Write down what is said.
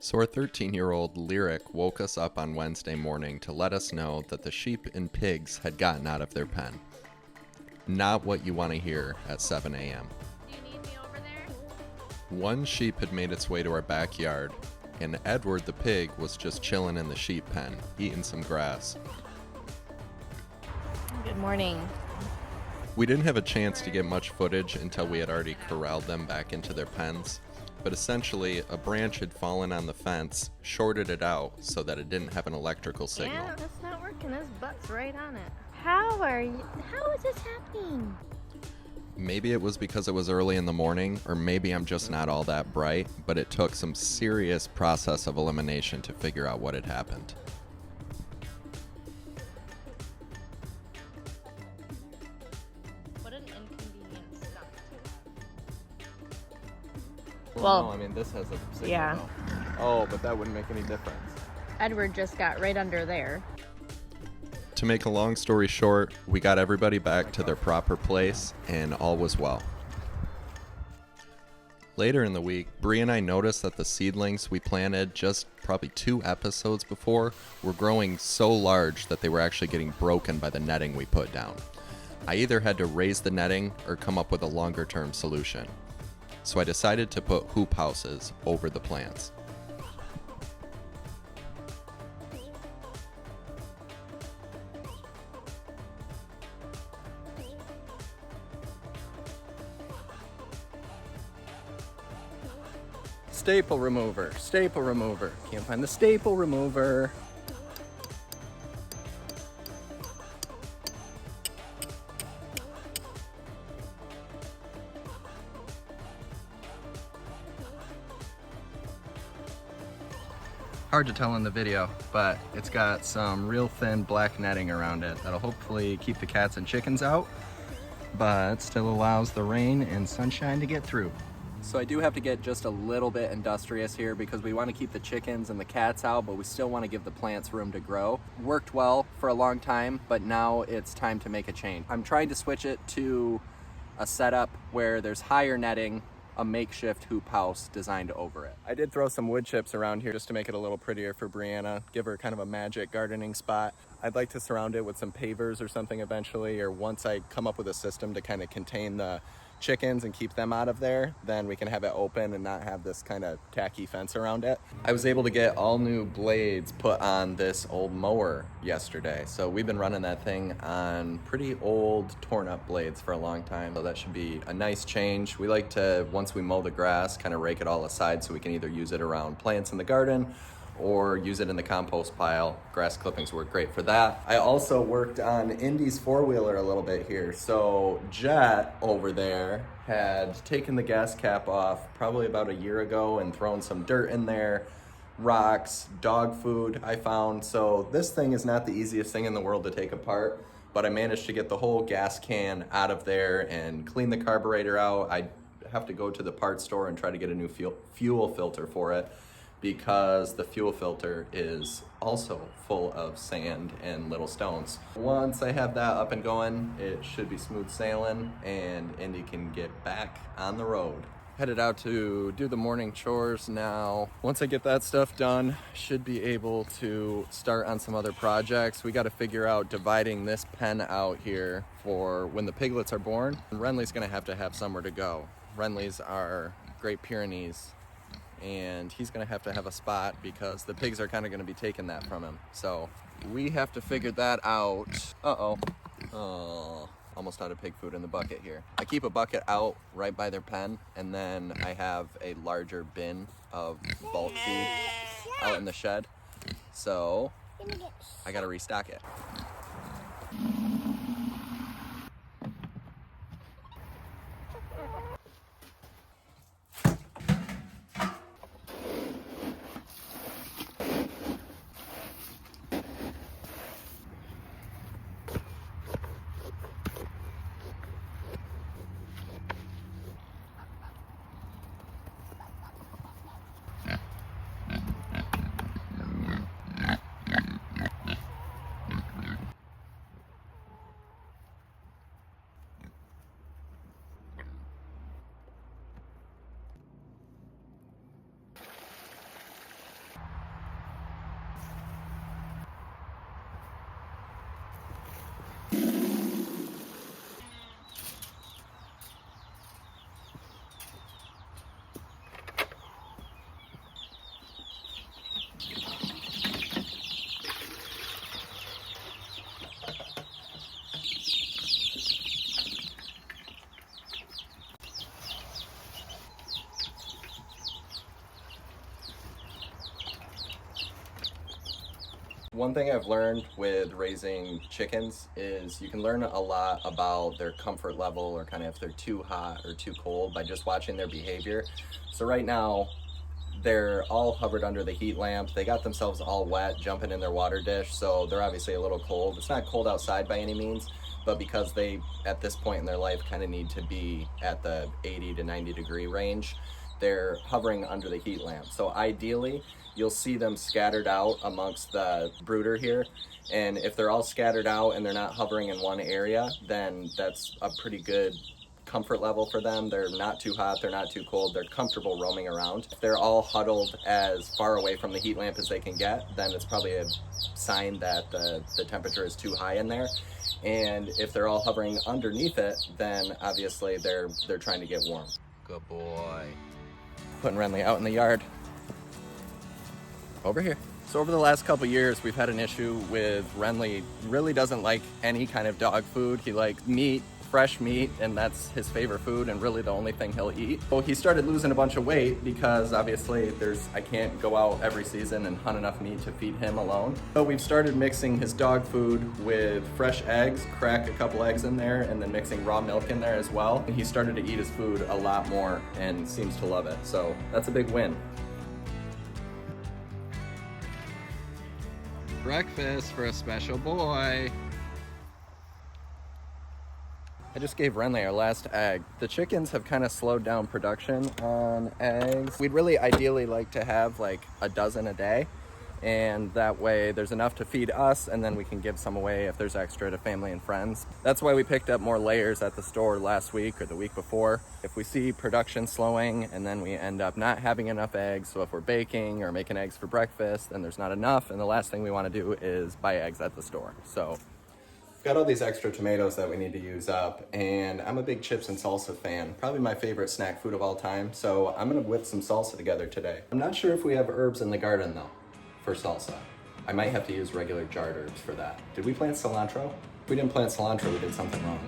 So our 13-year-old Lyric woke us up on Wednesday morning to let us know that the sheep and pigs had gotten out of their pen. Not what you want to hear at 7 a.m. Do you need me over there? One sheep had made its way to our backyard, and Edward the pig was just chilling in the sheep pen, eating some grass. Good morning. We didn't have a chance to get much footage until we had already corralled them back into their pens, but essentially a branch had fallen on the fence, shorted it out so that it didn't have an electrical signal. Yeah, that's not working. His butt's right on it. How is this happening? Maybe it was because it was early in the morning, or maybe I'm just not all that bright, but it took some serious process of elimination to figure out what had happened. What an inconvenient stuff to have. Well, Well, no, I mean, this has a signal. yeah. Though. Oh, but that wouldn't make any difference. Edward just got right under there. To make a long story short, we got everybody back to their proper place, and all was well. Later in the week, Bree and I noticed that the seedlings we planted just probably 2 episodes before were growing so large that they were actually getting broken by the netting we put down. I either had to raise the netting or come up with a longer-term solution. So I decided to put hoop houses over the plants. Staple remover, staple remover. Can't find the staple remover. Hard to tell in the video, but it's got some real thin black netting around it that'll hopefully keep the cats and chickens out, but still allows the rain and sunshine to get through. So I do have to get just a little bit industrious here because we want to keep the chickens and the cats out, but we still want to give the plants room to grow. Worked well for a long time, but now it's time to make a change. I'm trying to switch it to a setup where there's higher netting, a makeshift hoop house designed over it. I did throw some wood chips around here just to make it a little prettier for Brianna, give her kind of a magic gardening spot. I'd like to surround it with some pavers or something eventually, or once I come up with a system to kind of contain the chickens and keep them out of there, then we can have it open and not have this kind of tacky fence around it. I was able to get all new blades put on this old mower yesterday, so we've been running that thing on pretty old torn up blades for a long time, so that should be a nice change. We like to, once we mow the grass, kind of rake it all aside so we can either use it around plants in the garden or use it in the compost pile. Grass clippings work great for that. I also worked on Indy's four-wheeler a little bit here. So Jet over there had taken the gas cap off probably about a year ago and thrown some dirt in there, rocks, dog food I found. So this thing is not the easiest thing in the world to take apart, but I managed to get the whole gas can out of there and clean the carburetor out. I have to go to the parts store and try to get a new fuel filter for it, because the fuel filter is also full of sand and little stones. Once I have that up and going, it should be smooth sailing and Indy can get back on the road. Headed out to do the morning chores now. Once I get that stuff done, should be able to start on some other projects. We got to figure out dividing this pen out here for when the piglets are born. Renly's gonna have to have somewhere to go. Renly's are Great Pyrenees, and he's gonna have to have a spot because the pigs are kind of gonna be taking that from him. So we have to figure that out. Oh, almost out of pig food in the bucket here. I keep a bucket out right by their pen, and then I have a larger bin of bulk feed out in the shed. So I gotta restock it. One thing I've learned with raising chickens is you can learn a lot about their comfort level, or kind of if they're too hot or too cold, by just watching their behavior. So right now, they're all hovered under the heat lamp. They got themselves all wet jumping in their water dish, so they're obviously a little cold. It's not cold outside by any means, but because they, at this point in their life, kind of need to be at the 80 to 90 degree range, they're hovering under the heat lamp. So ideally, you'll see them scattered out amongst the brooder here. And if they're all scattered out and they're not hovering in one area, then that's a pretty good comfort level for them. They're not too hot, they're not too cold, they're comfortable roaming around. If they're all huddled as far away from the heat lamp as they can get, then it's probably a sign that the temperature is too high in there. And if they're all hovering underneath it, then obviously they're trying to get warm. Good boy. Putting Renly out in the yard. Over here. So over the last couple years, we've had an issue with Renly really doesn't like any kind of dog food. He likes meat, fresh meat, and that's his favorite food and really the only thing he'll eat. Well, he started losing a bunch of weight because obviously I can't go out every season and hunt enough meat to feed him alone. But we've started mixing his dog food with fresh eggs, crack a couple eggs in there, and then mixing raw milk in there as well. And he started to eat his food a lot more and seems to love it. So that's a big win. Breakfast for a special boy. I just gave Renly our last egg. The chickens have kind of slowed down production on eggs. We'd really ideally like to have like a dozen a day, and that way there's enough to feed us, and then we can give some away if there's extra to family and friends. That's why we picked up more layers at the store last week or the week before. If we see production slowing and then we end up not having enough eggs, so if we're baking or making eggs for breakfast, then there's not enough, and the last thing we want to do is buy eggs at the store. So got all these extra tomatoes that we need to use up, and I'm a big chips and salsa fan, probably my favorite snack food of all time, so I'm gonna whip some salsa together today. I'm not sure if we have herbs in the garden though, for salsa. I might have to use regular jarred herbs for that. Did we plant cilantro? If we didn't plant cilantro, we did something wrong.